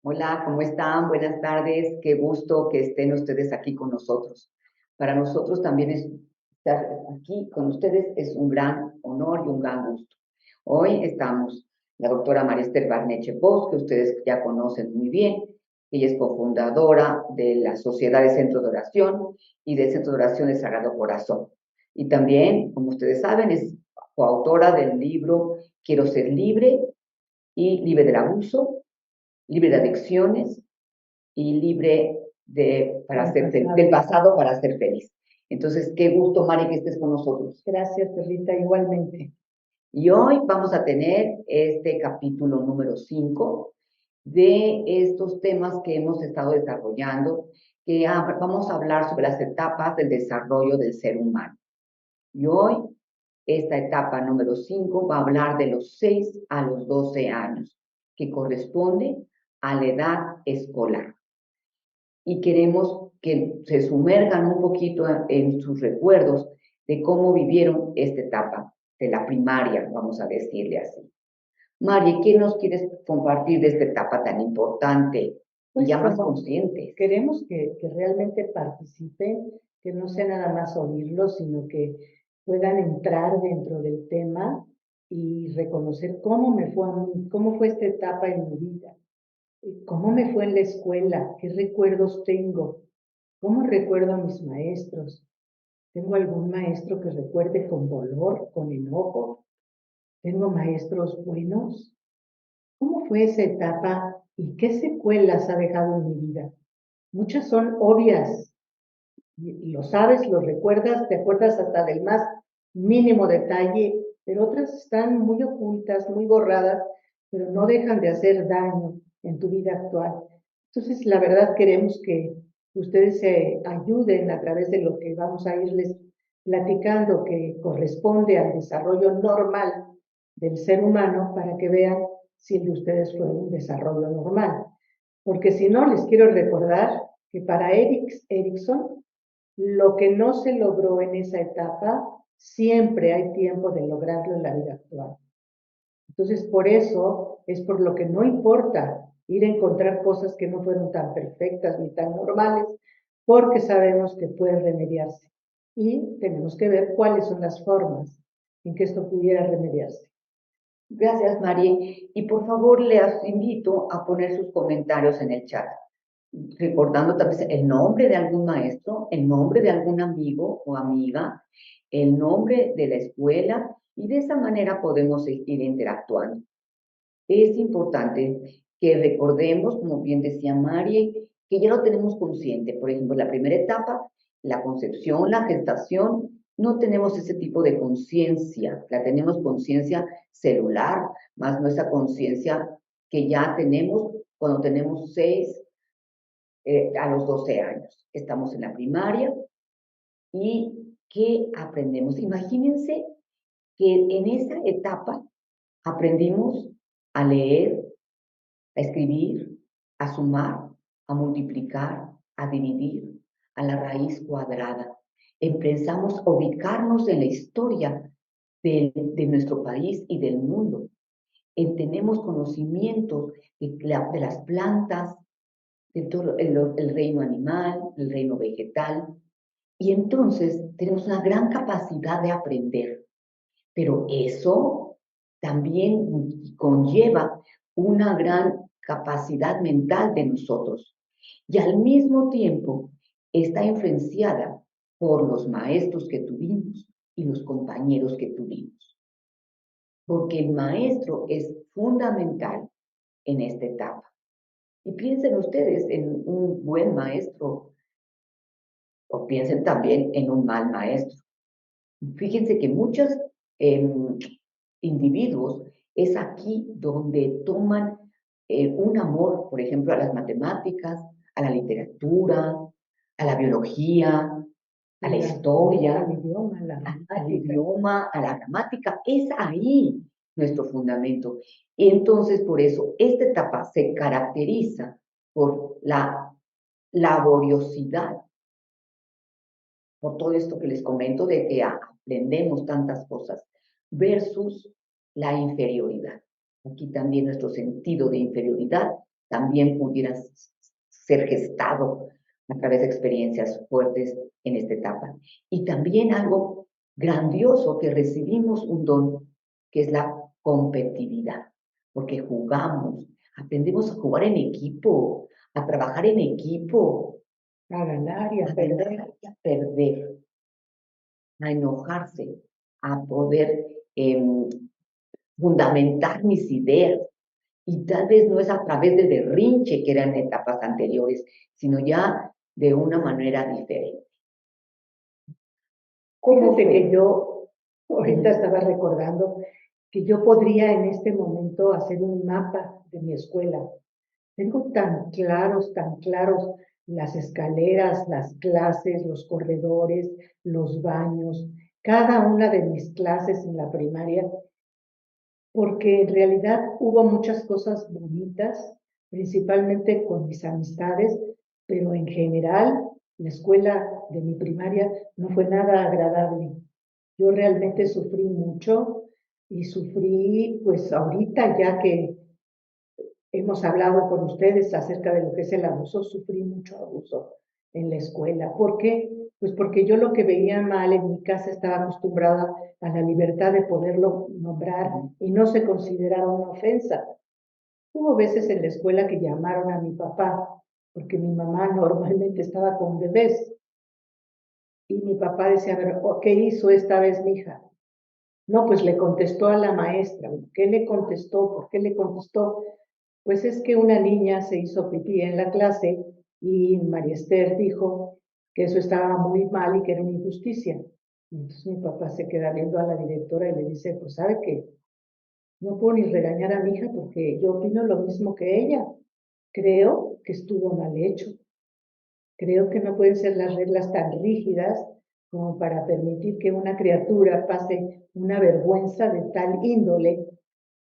Hola, ¿cómo están? Buenas tardes. Qué gusto que estén ustedes aquí con nosotros. Para nosotros también estar aquí con ustedes es un gran honor y un gran gusto. Hoy estamos la doctora María Esther Barneche Bosch, que ustedes ya conocen muy bien. Ella es cofundadora de la Sociedad de Centros de Oración y del Centro de Oración del Sagrado Corazón. Y también, como ustedes saben, es coautora del libro Quiero ser libre y libre del abuso, libre de adicciones y libre del pasado para ser feliz. Entonces, qué gusto, Mari, que estés con nosotros. Gracias, Perrita, igualmente. Y hoy vamos a tener este capítulo número 5 de estos temas que hemos estado desarrollando, que vamos a hablar sobre las etapas del desarrollo del ser humano. Y hoy, esta etapa número 5 va a hablar de los 6 a los 12 años, que corresponde a la edad escolar. Y queremos que se sumerjan un poquito en sus recuerdos de cómo vivieron esta etapa de la primaria, vamos a decirle así. Mari, ¿qué nos quieres compartir de esta etapa tan importante y ya más conscientes? Queremos que realmente participen, que no sea nada más oírlo, sino que puedan entrar dentro del tema y reconocer cómo me fue a mí, cómo fue esta etapa en mi vida, cómo me fue en la escuela, qué recuerdos tengo, cómo recuerdo a mis maestros. ¿Tengo algún maestro que recuerde con dolor, con enojo? ¿Tengo maestros buenos? ¿Cómo fue esa etapa y qué secuelas ha dejado en mi vida? Muchas son obvias, y lo sabes, lo recuerdas, te acuerdas hasta del más mínimo detalle, pero otras están muy ocultas, muy borradas, pero no dejan de hacer daño en tu vida actual. Entonces, la verdad queremos que ustedes se ayuden a través de lo que vamos a irles platicando, que corresponde al desarrollo normal del ser humano, para que vean si el de ustedes fue un desarrollo normal. Porque si no, les quiero recordar que para Erickson, lo que no se logró en esa etapa, siempre hay tiempo de lograrlo en la vida actual. Entonces, por eso es por lo que no importa ir a encontrar cosas que no fueron tan perfectas ni tan normales, porque sabemos que puede remediarse. Y tenemos que ver cuáles son las formas en que esto pudiera remediarse. Gracias, Mari. Y por favor, les invito a poner sus comentarios en el chat, recordando también el nombre de algún maestro, el nombre de algún amigo o amiga, el nombre de la escuela, y de esa manera podemos ir interactuando. Es importante que recordemos, como bien decía Mari, que ya lo tenemos consciente. Por ejemplo, la primera etapa, la concepción, la gestación, no tenemos ese tipo de conciencia, la tenemos conciencia celular, más nuestra conciencia que ya tenemos cuando tenemos 6 a los 12 años. Estamos en la primaria y ¿qué aprendemos? Imagínense que en esa etapa aprendimos a leer, a escribir, a sumar, a multiplicar, a dividir, a la raíz cuadrada. Empezamos a ubicarnos en la historia de nuestro país y del mundo. Tenemos conocimientos de las plantas, de todo el reino animal, el reino vegetal, y entonces tenemos una gran capacidad de aprender. Pero eso también conlleva una gran capacidad mental de nosotros y al mismo tiempo está influenciada por los maestros que tuvimos y los compañeros que tuvimos. Porque el maestro es fundamental en esta etapa. Y piensen ustedes en un buen maestro o piensen también en un mal maestro. Fíjense que muchos individuos es aquí donde toman un amor, por ejemplo, a las matemáticas, a la literatura, a la biología, a la historia, al idioma, a la gramática. Es ahí nuestro fundamento. Y entonces, por eso, esta etapa se caracteriza por la laboriosidad, por todo esto que les comento de que aprendemos tantas cosas, versus la inferioridad. Aquí también nuestro sentido de inferioridad también pudiera ser gestado a través de experiencias fuertes en esta etapa. Y también algo grandioso, que recibimos un don, que es la competitividad, porque jugamos, aprendemos a jugar en equipo, a trabajar en equipo, A ganar y a a perder. ganar y a perder, a enojarse, a poder fundamentar mis ideas. Y tal vez no es a través de berrinche, que eran etapas anteriores, sino ya de una manera diferente. ¿Cómo Fíjate que fue? yo ahorita estaba recordando que yo podría en este momento hacer un mapa de mi escuela. Tengo tan claros las escaleras, las clases, los corredores, los baños, cada una de mis clases en la primaria, porque en realidad hubo muchas cosas bonitas, principalmente con mis amistades, pero en general la escuela de mi primaria no fue nada agradable. Yo realmente sufrí mucho y sufrí, pues ahorita ya que hemos hablado con ustedes acerca de lo que es el abuso, sufrí mucho abuso en la escuela. ¿Por qué? Pues porque yo lo que veía mal en mi casa estaba acostumbrada a la libertad de poderlo nombrar y no se consideraba una ofensa. Hubo veces en la escuela que llamaron a mi papá, porque mi mamá normalmente estaba con bebés, y mi papá decía, a ver, ¿qué hizo esta vez mi hija? No, pues le contestó a la maestra. ¿Qué le contestó? ¿Por qué le contestó? Pues es que una niña se hizo pipí en la clase y María Esther dijo que eso estaba muy mal y que era una injusticia. Entonces mi papá se queda viendo a la directora y le dice, pues sabe que no puedo ni regañar a mi hija porque yo opino lo mismo que ella. Creo que estuvo mal hecho. Creo que no pueden ser las reglas tan rígidas como para permitir que una criatura pase una vergüenza de tal índole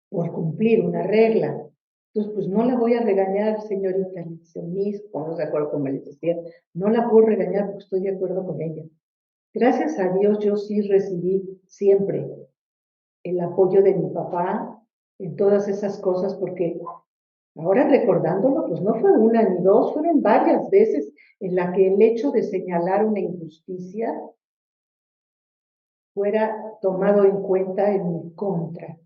por cumplir una regla. Entonces, pues no la voy a regañar, señorita, le dice Miss, no de acuerdo con les decía, no la puedo regañar porque estoy de acuerdo con ella. Gracias a Dios yo sí recibí siempre el apoyo de mi papá en todas esas cosas, porque ahora recordándolo, pues no fue una ni dos, fueron varias veces en la que el hecho de señalar una injusticia fuera tomado en cuenta en mi contra,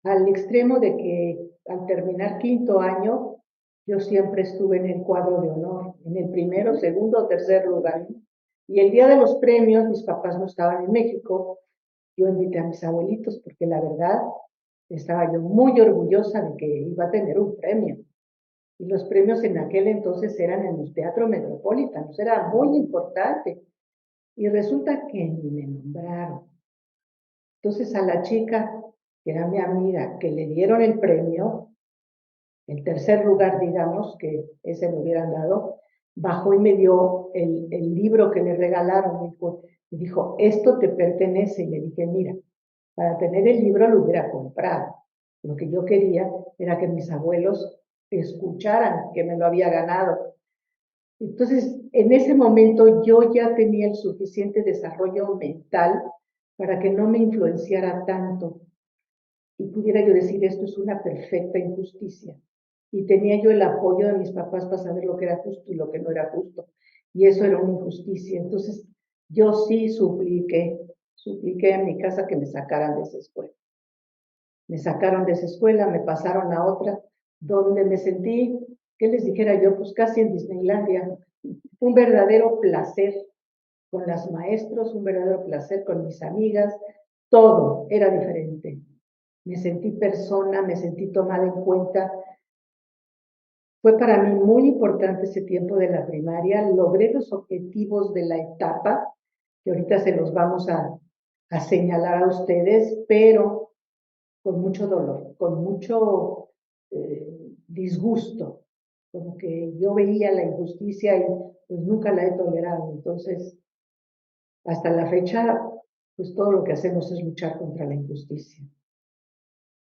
al extremo de que al terminar quinto año, yo siempre estuve en el cuadro de honor, en el primero, segundo o tercer lugar. Y el día de los premios, mis papás no estaban en México, yo invité a mis abuelitos porque la verdad estaba yo muy orgullosa de que iba a tener un premio. Y los premios en aquel entonces eran en el Teatro Metropolitano, era muy importante. Y resulta que ni me nombraron. Entonces a la chica, que era mi amiga, que le dieron el premio, el tercer lugar, digamos, que ese me hubieran dado, bajó y me dio el libro que le regalaron. Me dijo, esto te pertenece. Y le dije, mira, para tener el libro lo hubiera comprado. Lo que yo quería era que mis abuelos escucharan que me lo había ganado. Entonces, en ese momento yo ya tenía el suficiente desarrollo mental para que no me influenciara tanto y pudiera yo decir, esto es una perfecta injusticia. Y tenía yo el apoyo de mis papás para saber lo que era justo y lo que no era justo. Y eso era una injusticia. Entonces, yo sí supliqué en mi casa que me sacaran de esa escuela. Me sacaron de esa escuela, me pasaron a otra, donde me sentí, ¿qué les dijera yo? Pues casi en Disneylandia. Un verdadero placer con las maestros, un verdadero placer con mis amigas, todo era diferente. Me sentí persona, me sentí tomada en cuenta. Fue para mí muy importante ese tiempo de la primaria. Logré los objetivos de la etapa, que ahorita se los vamos a señalar a ustedes, pero con mucho dolor, con mucho disgusto, como que yo veía la injusticia y pues nunca la he tolerado. Entonces, hasta la fecha, pues todo lo que hacemos es luchar contra la injusticia.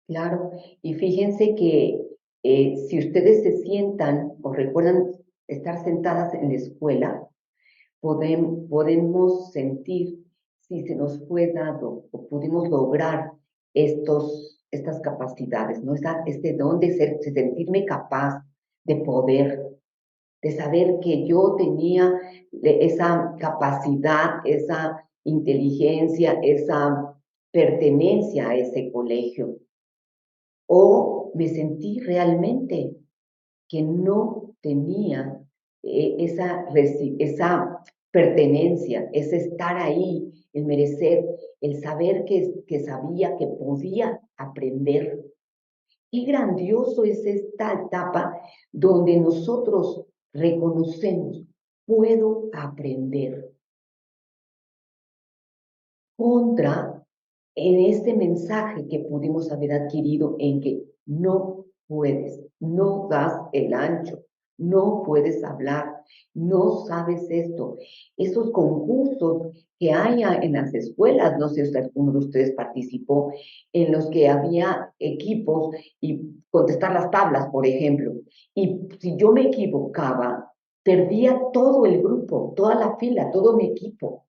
Claro, y fíjense que si ustedes se sientan o recuerdan estar sentadas en la escuela, podemos sentir si se nos fue dado o pudimos lograr estas capacidades, ¿no? Este don de sentirme capaz, de poder, de saber que yo tenía esa capacidad, esa inteligencia, esa pertenencia a ese colegio. O me sentí realmente que no tenía esa pertenencia, ese estar ahí, el merecer, el saber que sabía que podía aprender. Qué grandioso es esta etapa donde nosotros reconocemos, puedo aprender. Contra en este mensaje que pudimos haber adquirido en que no puedes, no das el ancho, no puedes hablar, no sabes esto. Esos concursos que hay en las escuelas, no sé si alguno de ustedes participó, en los que había equipos y contestar las tablas, por ejemplo. Y si yo me equivocaba, perdía todo el grupo, toda la fila, todo mi equipo.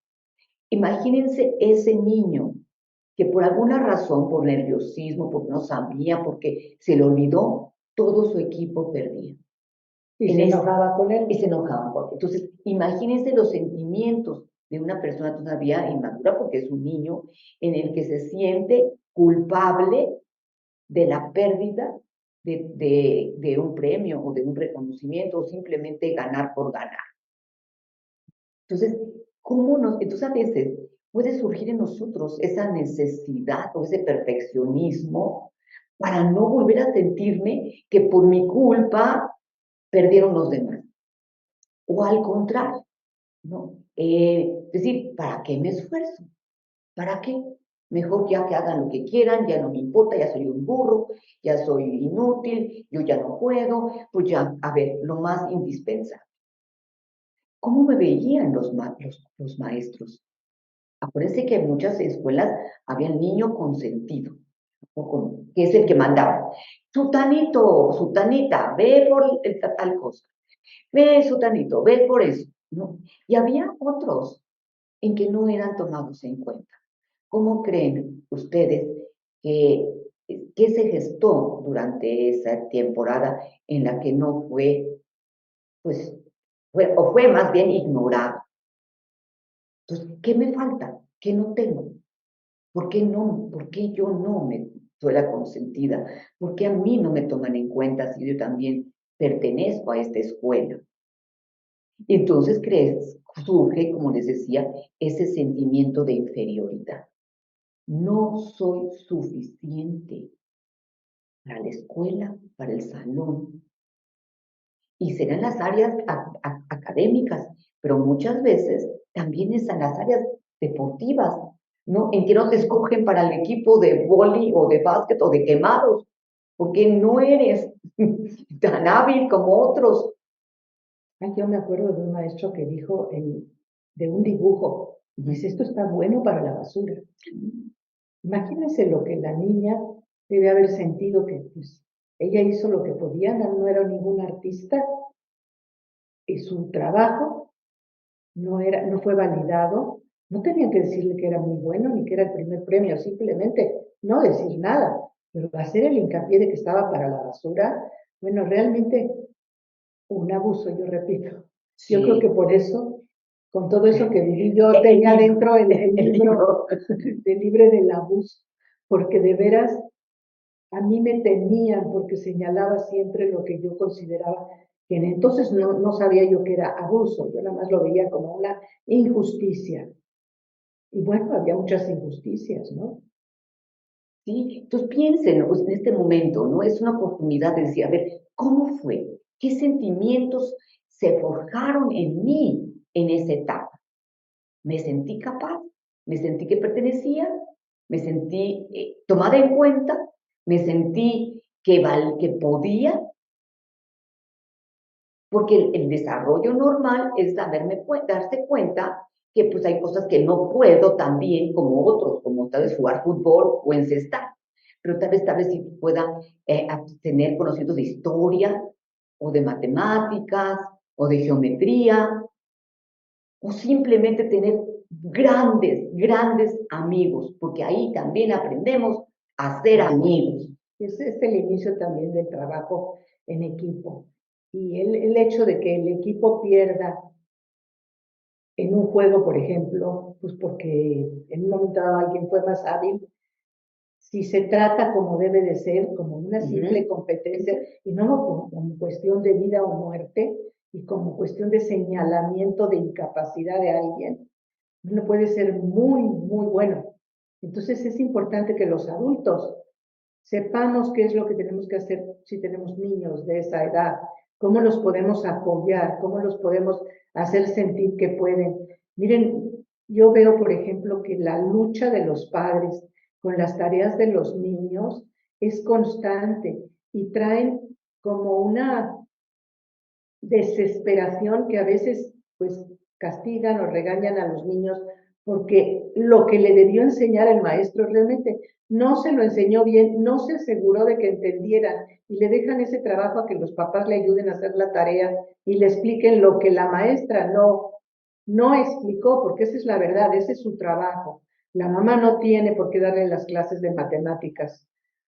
Imagínense ese niño que por alguna razón, por nerviosismo, porque no sabía, porque se le olvidó, todo su equipo perdía. Y se enojaba con él. Y se enojaba con él. Entonces, imagínense los sentimientos de una persona todavía inmadura, porque es un niño, en el que se siente culpable de la pérdida de un premio o de un reconocimiento, o simplemente ganar por ganar. Entonces, entonces a veces puede surgir en nosotros esa necesidad o ese perfeccionismo para no volver a sentirme que por mi culpa perdieron los demás. O al contrario, ¿no? Es decir, ¿para qué me esfuerzo? ¿Para qué? Mejor ya que hagan lo que quieran, ya no me importa, ya soy un burro, ya soy inútil, yo ya no puedo, pues ya, a ver, lo más indispensable. ¿Cómo me veían los maestros? Acuérdense que en muchas escuelas había el niño consentido, que es el que mandaba. Sutanito, sutanita, ve por tal cosa. Ve, sutanito, ve por eso. ¿No? Y había otros en que no eran tomados en cuenta. ¿Cómo creen ustedes que se gestó durante esa temporada en la que no fue, pues, fue más bien ignorado? Entonces, ¿qué me falta? ¿Qué no tengo? ¿Por qué no? ¿Por qué yo no me soy la consentida? ¿Por qué a mí no me toman en cuenta si yo también pertenezco a esta escuela? Entonces surge, como les decía, ese sentimiento de inferioridad. No soy suficiente para la escuela, para el salón. Y serán las áreas académicas, pero muchas veces también están las áreas deportivas, ¿no? En que no te escogen para el equipo de vóley o de básquet o de quemados, porque no eres tan hábil como otros. Ay, yo me acuerdo de un maestro que dijo de un dibujo, dice, esto está bueno para la basura. Imagínense lo que la niña debe haber sentido que pues, ella hizo lo que podía, no era ningún artista, y su trabajo no fue validado, no tenían que decirle que era muy bueno ni que era el primer premio, simplemente no decir nada, pero hacer el hincapié de que estaba para la basura, bueno, realmente un abuso, yo repito. Sí. Yo creo que por eso, con todo eso que viví, yo tenía dentro el libro del libre del abuso, porque de veras a mí me temían porque señalaba siempre lo que yo consideraba que entonces no sabía yo que era abuso, yo nada más lo veía como una injusticia. Y bueno, había muchas injusticias, ¿no? Sí, entonces piensen en este momento, ¿no? Es una oportunidad de decir, a ver, ¿cómo fue? ¿Qué sentimientos se forjaron en mí en esa etapa? ¿Me sentí capaz? ¿Me sentí que pertenecía? ¿Me sentí tomada en cuenta? ¿Me sentí que podía? Porque el desarrollo normal es darse cuenta que pues hay cosas que no puedo tan bien como otros, como tal vez jugar fútbol o encestar. Pero tal vez sí pueda tener conocimientos de historia o de matemáticas o de geometría o simplemente tener grandes amigos, porque ahí también aprendemos hacer amigos. Ese es el inicio también del trabajo en equipo. Y el hecho de que el equipo pierda en un juego, por ejemplo, pues porque en un momento dado alguien fue más hábil, si se trata como debe de ser, como una simple competencia, y no como cuestión de vida o muerte, y como cuestión de señalamiento de incapacidad de alguien, no puede ser muy, muy bueno. Entonces es importante que los adultos sepamos qué es lo que tenemos que hacer si tenemos niños de esa edad, cómo los podemos apoyar, cómo los podemos hacer sentir que pueden. Miren, yo veo, por ejemplo, que la lucha de los padres con las tareas de los niños es constante y traen como una desesperación que a veces pues castigan o regañan a los niños porque lo que le debió enseñar el maestro realmente no se lo enseñó bien, no se aseguró de que entendieran y le dejan ese trabajo a que los papás le ayuden a hacer la tarea y le expliquen lo que la maestra no explicó, porque esa es la verdad, ese es su trabajo. La mamá no tiene por qué darle las clases de matemáticas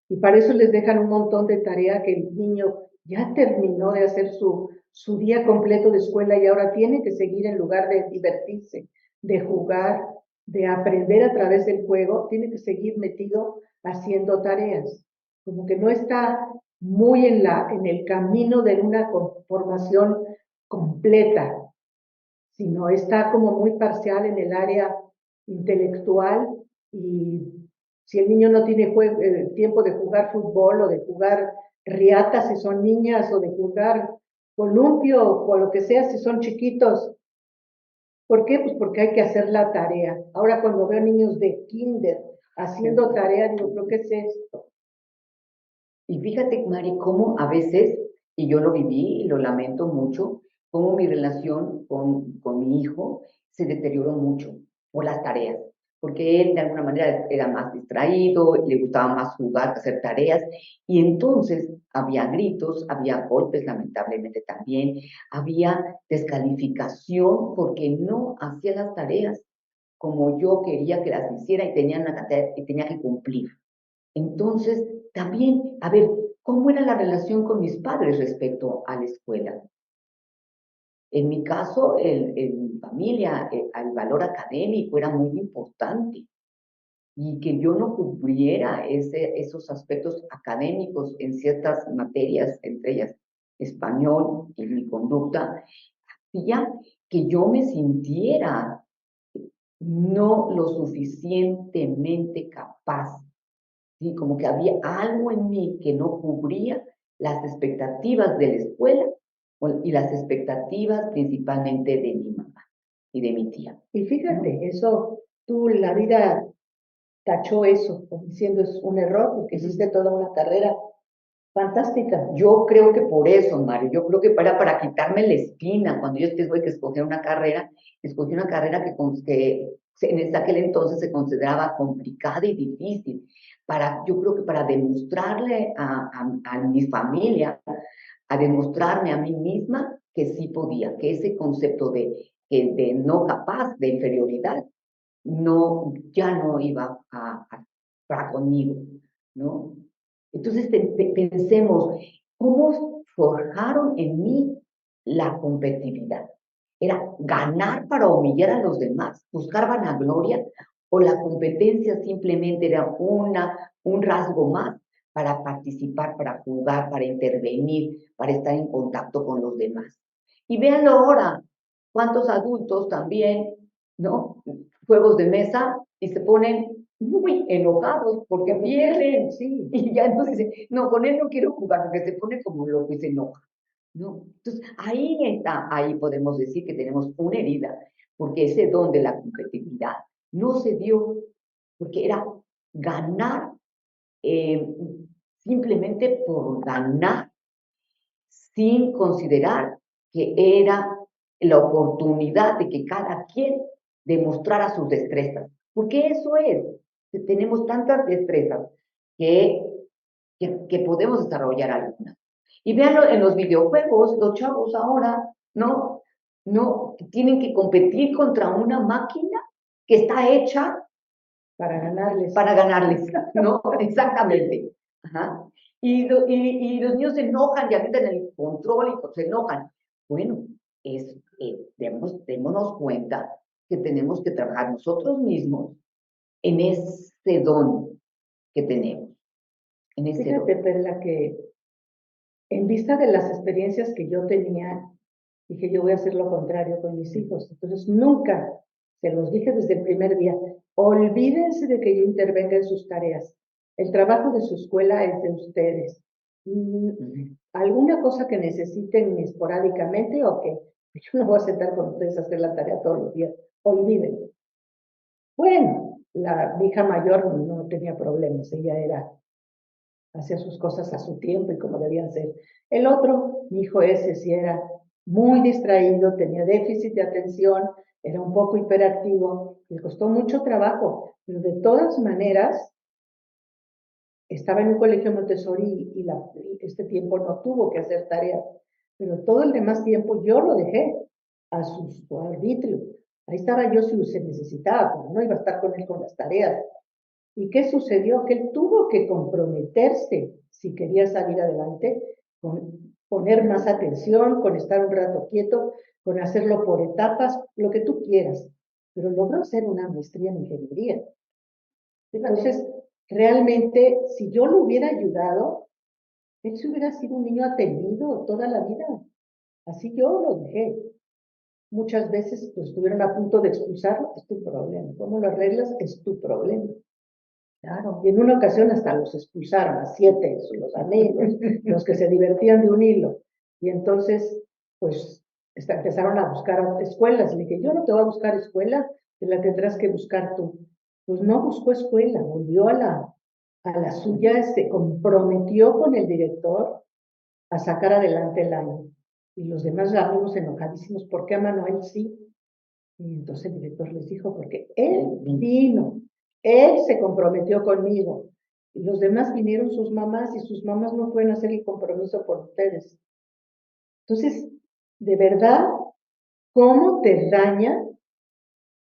y para eso les dejan un montón de tarea que el niño ya terminó de hacer su día completo de escuela y ahora tiene que seguir en lugar de divertirse, de jugar, de aprender a través del juego, tiene que seguir metido haciendo tareas. Como que no está muy en el camino de una formación completa, sino está como muy parcial en el área intelectual y si el niño no tiene tiempo de jugar fútbol o de jugar riatas si son niñas o de jugar columpio o lo que sea si son chiquitos. ¿Por qué? Pues porque hay que hacer la tarea. Ahora cuando veo niños de kinder haciendo tarea, digo, ¿pero qué es esto? Y fíjate, Mari, cómo a veces, y yo lo viví y lo lamento mucho, cómo mi relación con mi hijo se deterioró mucho por las tareas, porque él de alguna manera era más distraído, le gustaba más jugar que hacer tareas, y entonces había gritos, había golpes, lamentablemente también, había descalificación porque no hacía las tareas como yo quería que las hiciera y tenía una tarea y tenía que cumplir. Entonces, también, a ver, ¿cómo era la relación con mis padres respecto a la escuela? En mi caso, en mi familia, el valor académico era muy importante y que yo no cubriera esos aspectos académicos en ciertas materias, entre ellas español y mi conducta, hacía que yo me sintiera no lo suficientemente capaz. Sí, como que había algo en mí que no cubría las expectativas de la escuela y las expectativas principalmente de mi mamá y de mi tía. Y fíjate, eso, tú la vida tachó eso, como diciendo es un error, porque hiciste toda una carrera fantástica. Yo creo que por eso, Mario, yo creo que para quitarme la espina, cuando yo tuve que escoger una carrera, escogí una carrera que en aquel entonces se consideraba complicada y difícil. Yo creo que para demostrarle a mi familia, a demostrarme a mí misma que sí podía, que ese concepto de no capaz, de inferioridad, no, ya no iba para conmigo, ¿no? Entonces pensemos, ¿cómo forjaron en mí la competitividad? ¿Era ganar para humillar a los demás, buscar vanagloria, o la competencia simplemente era un rasgo más para participar, para jugar, para intervenir, para estar en contacto con los demás? Y véanlo ahora, cuántos adultos también, ¿no? Juegos de mesa y se ponen muy enojados porque pierden, sí, y ya entonces dicen, no, con él no quiero jugar porque se pone como loco y se enoja, ¿no? Entonces, ahí podemos decir que tenemos una herida, porque ese don de la competitividad no se dio, porque era ganar eh, simplemente por ganar, sin considerar que era la oportunidad de que cada quien demostrara sus destrezas. Porque eso es, que tenemos tantas destrezas que podemos desarrollar algunas. Y véanlo en los videojuegos, los chavos ahora, ¿no? No tienen que competir contra una máquina que está hecha Para ganarles. Para ganarles, ¿no? Exactamente. Ajá. Y los niños se enojan, ya meten el control y se enojan. Bueno, démonos cuenta que tenemos que trabajar nosotros mismos en ese don que tenemos. En ese Fíjate, don. Perla, que en vista de las experiencias que yo tenía, dije, yo voy a hacer lo contrario con mis hijos. Entonces, nunca, se los dije desde el primer día, olvídense de que yo intervenga en sus tareas. El trabajo de su escuela es de ustedes. ¿Alguna cosa que necesiten esporádicamente o qué? Yo no voy a sentar con ustedes a hacer la tarea todos los días. Olvídenlo. Bueno, mi hija mayor no tenía problemas, hacía sus cosas a su tiempo y como debían ser. El otro, mi hijo ese, sí era muy distraído, tenía déficit de atención, era un poco hiperactivo, le costó mucho trabajo, pero de todas maneras, estaba en un colegio Montessori y este tiempo no tuvo que hacer tareas, pero todo el demás tiempo yo lo dejé a su arbitrio. Ahí estaba yo si se necesitaba, pero no iba a estar con él con las tareas. ¿Y qué sucedió? Que él tuvo que comprometerse si quería salir adelante, con poner más atención, con estar un rato quieto, con hacerlo por etapas, lo que tú quieras. Pero logró hacer una maestría en ingeniería. Entonces, realmente, si yo lo hubiera ayudado, él se hubiera sido un niño atendido toda la vida. Así yo lo dejé. Muchas veces pues, estuvieron a punto de expulsarlo, es tu problema. ¿Cómo lo arreglas? Es tu problema. Claro, y en una ocasión hasta los expulsaron a 7, los amigos, los que se divertían de un hilo. Y entonces, pues, empezaron a buscar escuelas. Le dije, yo no te voy a buscar escuela, te la tendrás que buscar tú. Pues no buscó escuela, volvió a la suya, se comprometió con el director a sacar adelante el año. Y los demás amigos enojadísimos, ¿por qué a Manuel sí? Y entonces el director les dijo, porque él vino, él se comprometió conmigo. Y los demás vinieron sus mamás y sus mamás no pueden hacer el compromiso por ustedes. Entonces, de verdad, ¿cómo te daña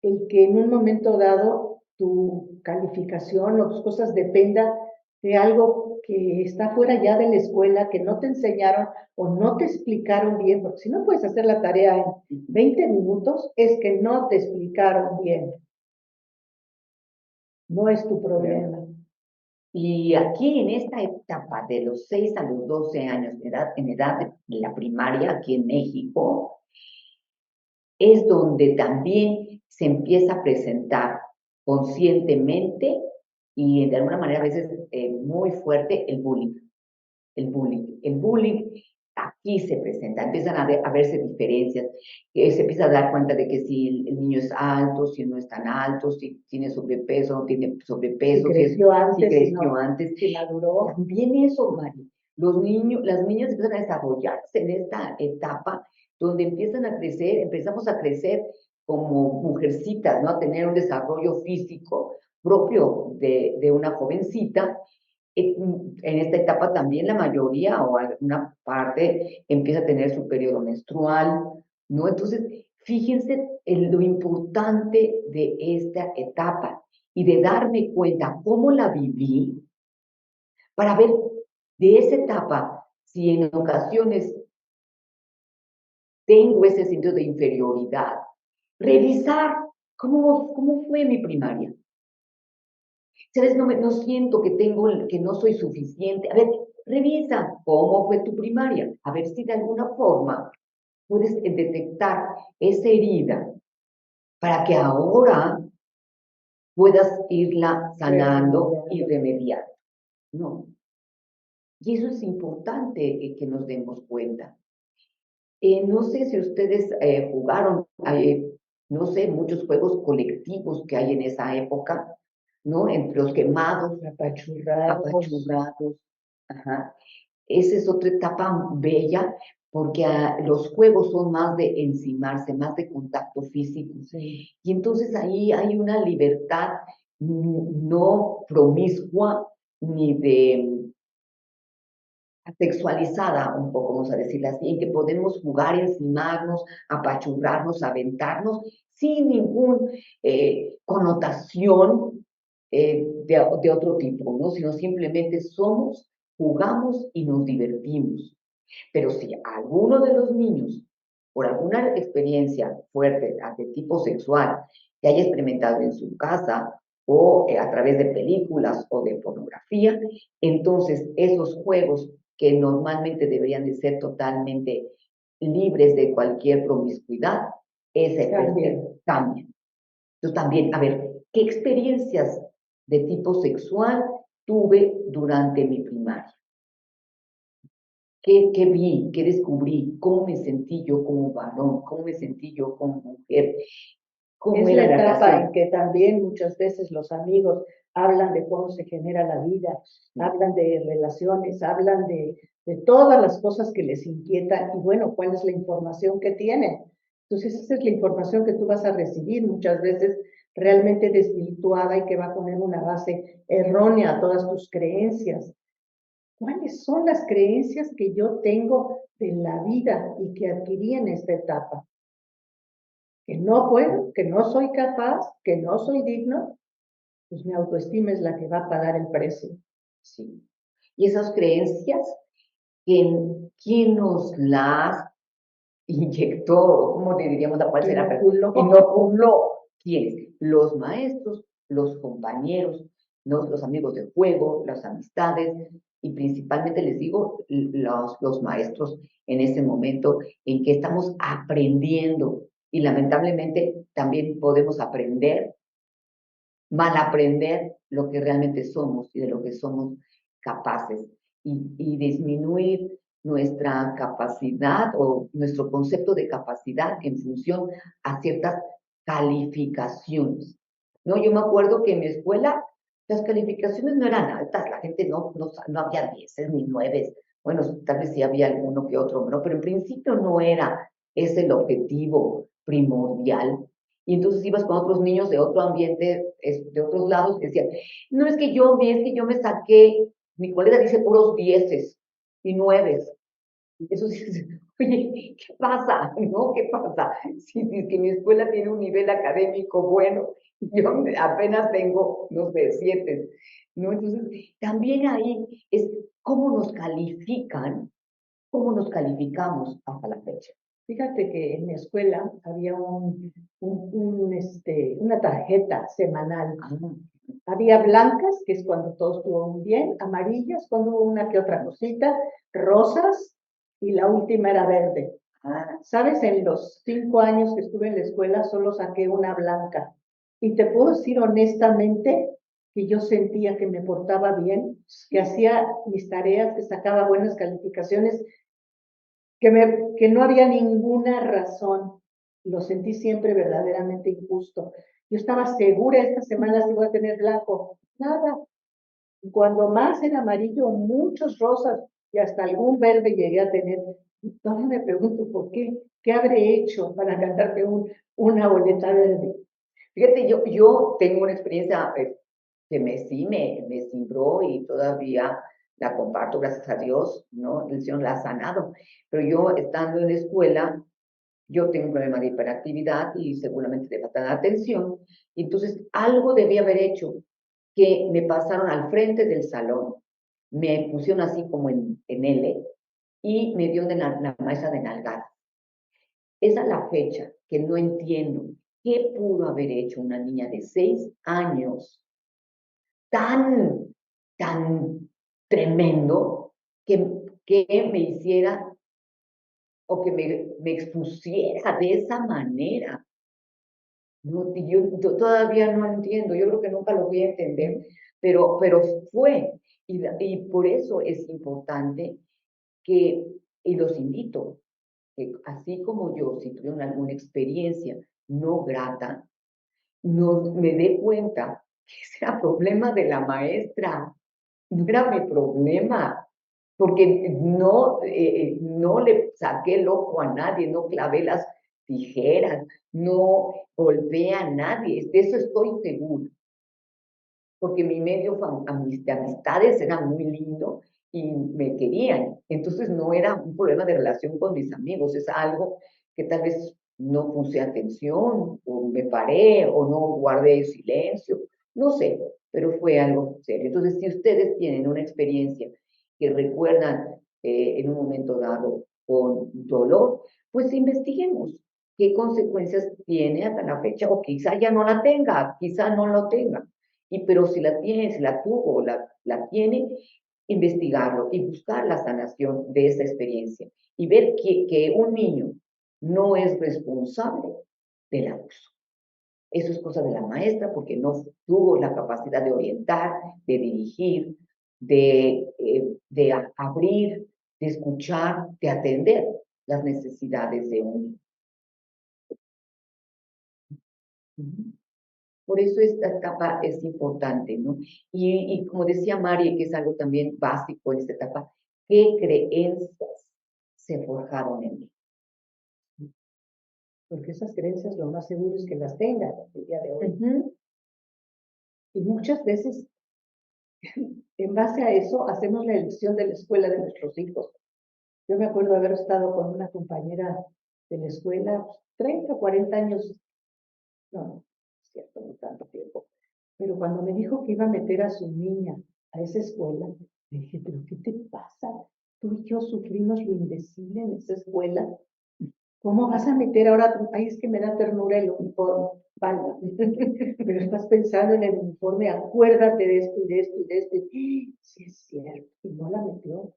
el que en un momento dado tu calificación o tus cosas dependa de algo que está fuera ya de la escuela, que no te enseñaron o no te explicaron bien? Porque si no puedes hacer la tarea en 20 minutos, es que no te explicaron bien. No es tu problema. Y aquí en esta etapa de los 6 a los 12 años en edad de la primaria, aquí en México, es donde también se empieza a presentar conscientemente y de alguna manera a veces muy fuerte el bullying. El bullying aquí se presenta, empiezan a verse diferencias, se empieza a dar cuenta de que si el niño es alto, si no es tan alto, si tiene sobrepeso, no tiene sobrepeso, Si creció antes, si creció antes. si maduró. También eso, Mari. Las niñas empiezan a desarrollarse en esta etapa donde empiezan a crecer, empezamos a crecer como mujercitas, ¿no? A tener un desarrollo físico propio de una jovencita. En esta etapa también la mayoría o alguna parte empieza a tener su periodo menstrual, ¿no? Entonces, fíjense en lo importante de esta etapa y de darme cuenta cómo la viví para ver de esa etapa si en ocasiones tengo ese sentido de inferioridad, revisar cómo fue mi primaria. ¿Sabes? No siento que no soy suficiente. A ver, revisa cómo fue tu primaria. A ver si de alguna forma puedes detectar esa herida para que ahora puedas irla sanando y remediando, ¿no? Y eso es importante que nos demos cuenta. No sé si ustedes jugaron, no sé, muchos juegos colectivos que hay en esa época, ¿no? Entre los quemados, apachurrados. Ajá. Esa es otra etapa bella porque los juegos son más de encimarse, más de contacto físico. Sí. Y entonces ahí hay una libertad no promiscua ni de sexualizada, un poco, vamos a decirlo así, en que podemos jugar, encimarnos, apachurrarnos, aventarnos, sin ninguna connotación de otro tipo, ¿no? Sino simplemente somos, jugamos y nos divertimos. Pero si alguno de los niños, por alguna experiencia fuerte de tipo sexual, que haya experimentado en su casa o a través de películas o de pornografía, entonces esos juegos que normalmente deberían de ser totalmente libres de cualquier promiscuidad, ese cambian. Entonces también, a ver, ¿qué experiencias de tipo sexual tuve durante mi primaria? ¿Qué vi? ¿Qué descubrí? ¿Cómo me sentí yo como varón? ¿Cómo me sentí yo como mujer? ¿Cómo Es era la la etapa relación? en que también muchas veces los amigos hablan de cómo se genera la vida, hablan de relaciones, hablan de todas las cosas que les inquietan y bueno, cuál es la información que tienen. Entonces, esa es la información que tú vas a recibir muchas veces realmente desvirtuada y que va a poner una base errónea a todas tus creencias. ¿Cuáles son las creencias que yo tengo de la vida y que adquirí en esta etapa? Que no puedo, que no soy capaz, que no soy digno, pues mi autoestima es la que va a pagar el precio. Sí. Y esas creencias, ¿quién nos las inyectó? ¿Cómo te diríamos la cual será? Inoculó. ¿Quiénes? Los maestros, los compañeros, los amigos de juego, las amistades, y principalmente les digo, los maestros en ese momento en que estamos aprendiendo. Y lamentablemente también podemos aprender, mal aprender lo que realmente somos y de lo que somos capaces y disminuir nuestra capacidad o nuestro concepto de capacidad en función a ciertas calificaciones. ¿No? Yo me acuerdo que en mi escuela las calificaciones no eran altas, la gente no había 10 ni 9, bueno, tal vez sí había alguno que otro, ¿no? Pero en principio no era ese el objetivo primordial. Y entonces ibas con otros niños de otro ambiente, de otros lados, que decían, no es que yo me saqué, mi colega dice puros 10 y 9. Eso dices, oye, ¿qué pasa? ¿No? ¿Qué pasa? Si es que mi escuela tiene un nivel académico bueno, y yo apenas tengo, no sé, 7, ¿no? Entonces, también ahí es cómo nos califican, cómo nos calificamos hasta la fecha. Fíjate que en mi escuela había una tarjeta semanal. Ah, Había blancas, que es cuando todo estuvo muy bien, amarillas, cuando hubo una que otra cosita, rosas, y la última era verde. ¿Sabes? En los 5 años que estuve en la escuela solo saqué una blanca. Y te puedo decir honestamente que yo sentía que me portaba bien, que hacía mis tareas, que sacaba buenas calificaciones, que no había ninguna razón. Lo sentí siempre verdaderamente injusto. Yo estaba segura esta semana si voy a tener blanco. Nada. Cuando más era amarillo, muchos rosas y hasta algún verde llegué a tener. Todavía me pregunto por qué. ¿Qué habré hecho para ganarme una boleta verde? Fíjate, yo tengo una experiencia que me cimbró y todavía la comparto, gracias a Dios, ¿no? El Señor la ha sanado. Pero yo estando en la escuela, yo tengo un problema de hiperactividad y seguramente de falta de atención. Y entonces algo debía haber hecho, que me pasaron al frente del salón, me pusieron así como en L y me dio la maestra de nalgada. Es a la fecha que no entiendo qué pudo haber hecho una niña de 6 años tan, tan tremendo que me hiciera o que me expusiera de esa manera. No, yo todavía no entiendo, yo creo que nunca lo voy a entender, pero fue. Y por eso es importante que, y los invito, que así como yo, si tuvieron alguna experiencia no grata, no me dé cuenta que ese era problema de la maestra, no era mi problema, porque no le saqué el ojo a nadie, no clavé las tijeras, no golpeé a nadie, de eso estoy segura, porque mi medio de amistades era muy lindo y me querían, entonces no era un problema de relación con mis amigos, es algo que tal vez no puse atención, o me paré, o no guardé silencio, No sé, pero fue algo serio. Entonces, si ustedes tienen una experiencia que recuerdan en un momento dado con dolor, pues investiguemos qué consecuencias tiene hasta la fecha, o quizá ya no la tenga, quizá no lo tenga. Pero si la tiene, si la tuvo o la tiene, investigarlo y buscar la sanación de esa experiencia y ver que un niño no es responsable del abuso. Eso es cosa de la maestra porque no tuvo la capacidad de orientar, de dirigir, de abrir, de escuchar, de atender las necesidades de un niño. Por eso esta etapa es importante, ¿no? Y como decía Mari, que es algo también básico en esta etapa, ¿qué creencias se forjaron en mí? Porque esas creencias lo más seguro es que las tengan el día de hoy. Ujú. Y muchas veces, en base a eso, hacemos la elección de la escuela de nuestros hijos. Yo me acuerdo haber estado con una compañera de la escuela, 30, 40 años, no, es cierto, no tanto tiempo, pero cuando me dijo que iba a meter a su niña a esa escuela, le dije, pero ¿qué te pasa? Tú y yo sufrimos lo indecible en esa escuela. ¿Cómo vas a meter ahora? Ay, es que me da ternura el uniforme. Vale, pero estás pensando en el uniforme, acuérdate de esto y de esto y de esto. Sí, es cierto, y no la metió.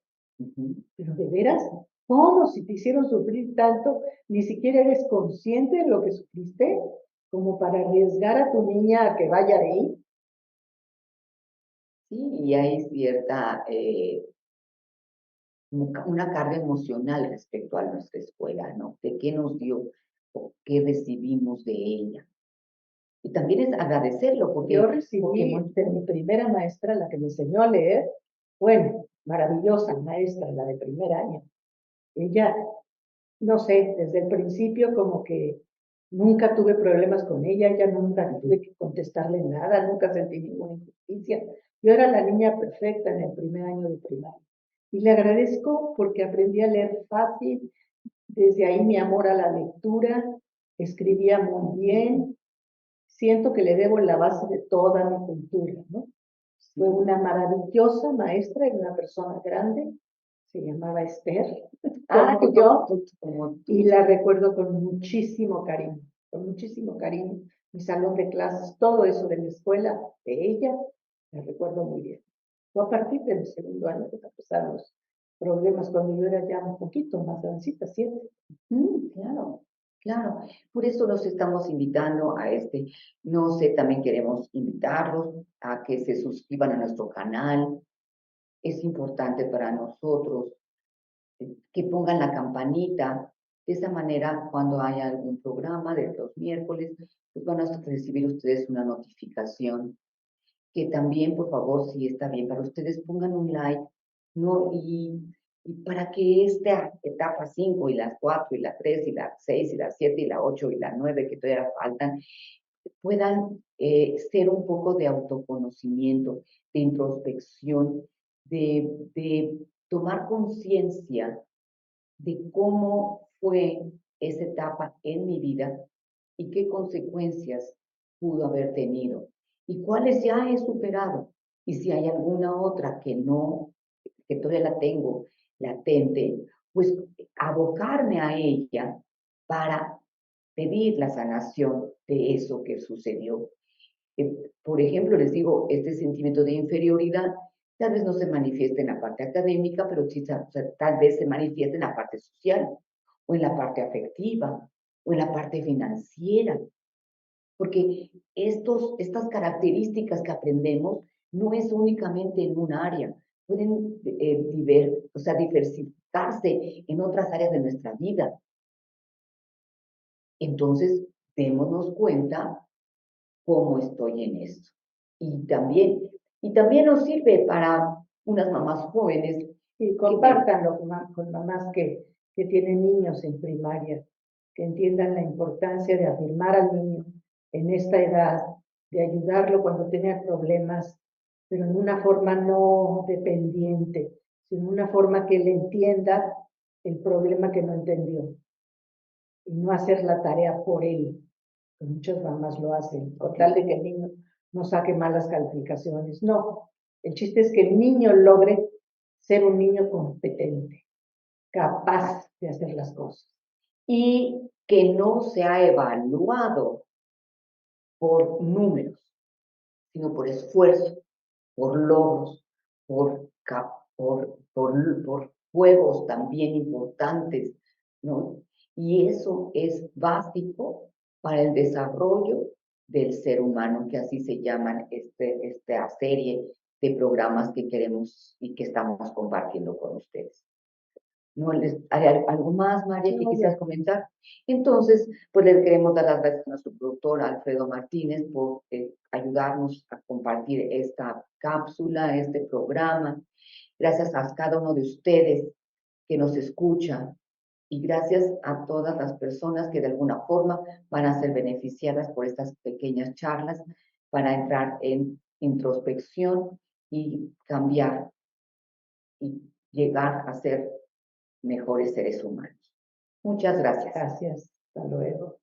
Pero de veras, ¿cómo si te hicieron sufrir tanto, ni siquiera eres consciente de lo que sufriste, como para arriesgar a tu niña a que vaya de ahí? Sí, y hay cierta, una carga emocional respecto a nuestra escuela, ¿no? ¿De qué nos dio o qué recibimos de ella? Y también es agradecerlo Yo porque recibí de mi primera maestra, la que me enseñó a leer, bueno, maravillosa maestra, la de primer año. Ella, no sé, desde el principio como que nunca tuve problemas con ella nunca tuve que contestarle nada, nunca sentí ninguna injusticia. Yo era la niña perfecta en el primer año de primaria. Y le agradezco porque aprendí a leer fácil, desde ahí mi amor a la lectura, escribía muy bien, siento que le debo la base de toda mi cultura, ¿no? Fue una maravillosa maestra, era una persona grande, se llamaba Esther, como yo, como tú. y la recuerdo con muchísimo cariño, con muchísimo cariño. Mi salón de clases, todo eso de la escuela, de ella, la recuerdo muy bien. Fue a partir del segundo año que empezaron los problemas, cuando yo era ya un poquito más grandecita, 7. Claro, claro. Por eso los estamos invitando a este. No sé, también queremos invitarlos a que se suscriban a nuestro canal. Es importante para nosotros que pongan la campanita. De esa manera, cuando haya algún programa de los miércoles, pues van a recibir ustedes una notificación. Que también, por favor, si está bien para ustedes, pongan un like, ¿no? Y para que esta etapa 5 y las 4 y la 3 y la 6 y la 7 y la 8 y la 9 que todavía faltan, puedan ser un poco de autoconocimiento, de introspección, de tomar conciencia de cómo fue esa etapa en mi vida y qué consecuencias pudo haber tenido y cuáles ya he superado. Y si hay alguna otra que no, que todavía la tengo latente, pues abocarme a ella para pedir la sanación de eso que sucedió. Por ejemplo, les digo, este sentimiento de inferioridad tal vez no se manifieste en la parte académica, pero sí, o sea, tal vez se manifieste en la parte social, o en la parte afectiva, o en la parte financiera, porque estas características que aprendemos no es únicamente en un área, pueden o sea, diversificarse en otras áreas de nuestra vida. Entonces, démonos cuenta cómo estoy en esto. Y también, y también nos sirve para unas mamás jóvenes. Y compártanlo con mamás que tienen niños en primaria, que entiendan la importancia de afirmar al niño en esta edad, de ayudarlo cuando tenga problemas, pero en una forma no dependiente, sino una forma que él entienda el problema que no entendió y no hacer la tarea por él, que muchas mamás lo hacen, con tal de que el niño no saque malas calificaciones. No, el chiste es que el niño logre ser un niño competente, capaz de hacer las cosas. Y que no se ha evaluado por números, sino por esfuerzo, por logros, por juegos también importantes, ¿no? Y eso es básico para el desarrollo del ser humano, que así se llaman esta serie de programas que queremos y que estamos compartiendo con ustedes. ¿No hay algo más, María, que quisieras comentar? Entonces, pues le queremos dar las gracias a nuestro productor Alfredo Martínez por ayudarnos a compartir esta cápsula, este programa. Gracias a cada uno de ustedes que nos escuchan y gracias a todas las personas que de alguna forma van a ser beneficiadas por estas pequeñas charlas para entrar en introspección y cambiar y llegar a ser mejores seres humanos. Muchas gracias. Gracias. Hasta luego.